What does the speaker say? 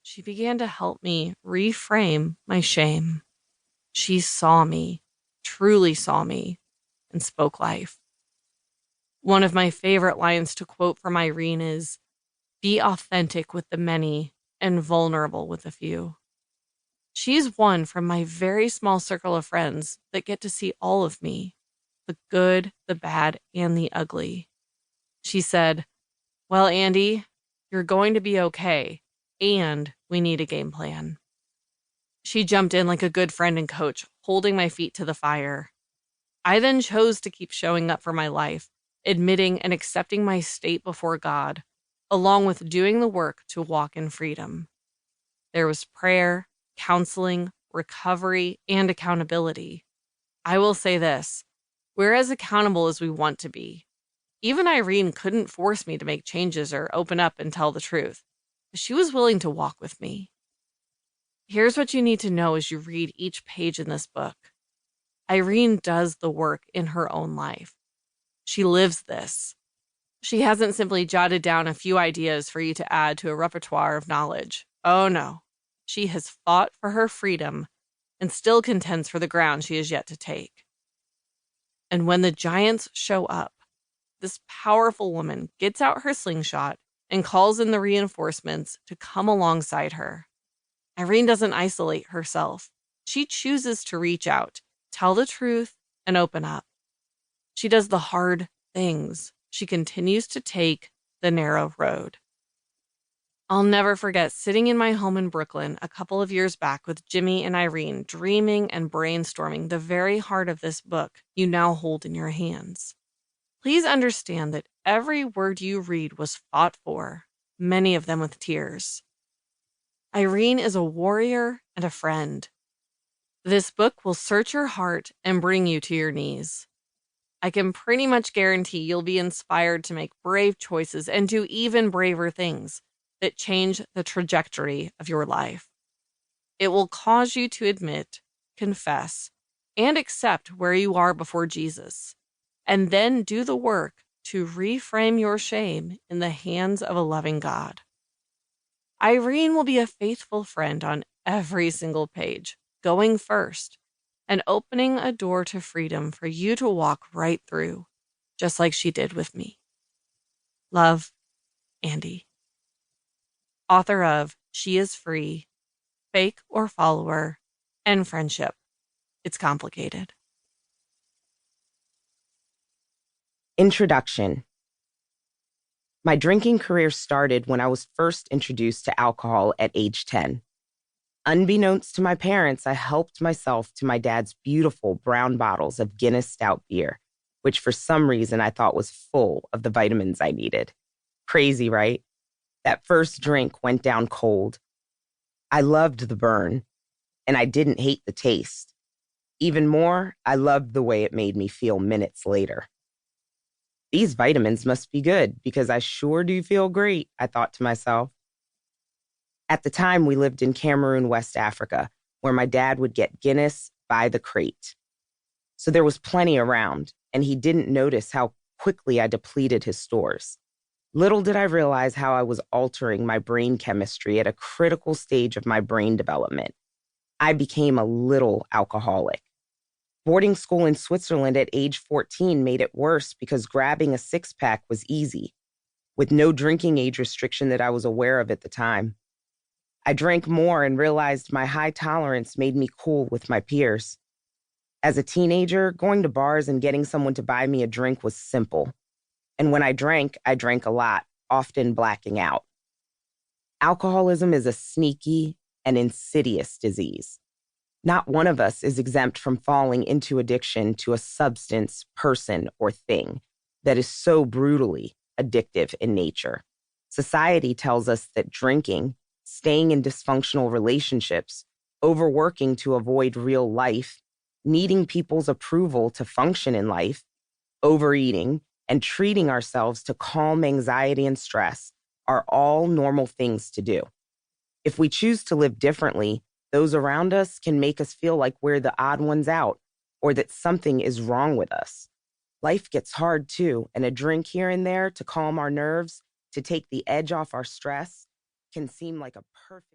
she began to help me reframe my shame. She saw me, truly saw me, and spoke life. One of my favorite lines to quote from Irene is, "Be authentic with the many and vulnerable with the few." She's one from my very small circle of friends that get to see all of me, the good, the bad, and the ugly. She said, "Well, Andy, you're going to be okay, and we need a game plan." She jumped in like a good friend and coach, holding my feet to the fire. I then chose to keep showing up for my life, admitting and accepting my state before God, along with doing the work to walk in freedom. There was prayer, counseling, recovery, and accountability. I will say this, we're as accountable as we want to be. Even Irene couldn't force me to make changes or open up and tell the truth. She was willing to walk with me. Here's what you need to know as you read each page in this book. Irene does the work in her own life. She lives this. She hasn't simply jotted down a few ideas for you to add to a repertoire of knowledge. Oh no. She has fought for her freedom and still contends for the ground she has yet to take. And when the giants show up, this powerful woman gets out her slingshot and calls in the reinforcements to come alongside her. Irene doesn't isolate herself. She chooses to reach out, tell the truth, and open up. She does the hard things. She continues to take the narrow road. I'll never forget sitting in my home in Brooklyn a couple of years back with Jimmy and Irene, dreaming and brainstorming the very heart of this book you now hold in your hands. Please understand that every word you read was fought for, many of them with tears. Irene is a warrior and a friend. This book will search your heart and bring you to your knees. I can pretty much guarantee you'll be inspired to make brave choices and do even braver things that change the trajectory of your life. It will cause you to admit, confess, and accept where you are before Jesus, and then do the work to reframe your shame in the hands of a loving God. Irene will be a faithful friend on every single page, going first and opening a door to freedom for you to walk right through, just like she did with me. Love, Andy. Author of She is Free, Fake or Follower, and Friendship. It's complicated. Introduction. My drinking career started when I was first introduced to alcohol at age 10. Unbeknownst to my parents, I helped myself to my dad's beautiful brown bottles of Guinness Stout beer, which for some reason I thought was full of the vitamins I needed. Crazy, right? That first drink went down cold. I loved the burn, and I didn't hate the taste. Even more, I loved the way it made me feel minutes later. These vitamins must be good because I sure do feel great, I thought to myself. At the time, we lived in Cameroon, West Africa, where my dad would get Guinness by the crate. So there was plenty around, and he didn't notice how quickly I depleted his stores. Little did I realize how I was altering my brain chemistry at a critical stage of my brain development. I became a little alcoholic. Boarding school in Switzerland at age 14 made it worse because grabbing a six-pack was easy, with no drinking age restriction that I was aware of at the time. I drank more and realized my high tolerance made me cool with my peers. As a teenager, going to bars and getting someone to buy me a drink was simple. And when I drank a lot, often blacking out. Alcoholism is a sneaky and insidious disease. Not one of us is exempt from falling into addiction to a substance, person, or thing that is so brutally addictive in nature. Society tells us that drinking, staying in dysfunctional relationships, overworking to avoid real life, needing people's approval to function in life, overeating, and treating ourselves to calm anxiety and stress are all normal things to do. If we choose to live differently, those around us can make us feel like we're the odd ones out or that something is wrong with us. Life gets hard too, and a drink here and there to calm our nerves, to take the edge off our stress, can seem like a perfect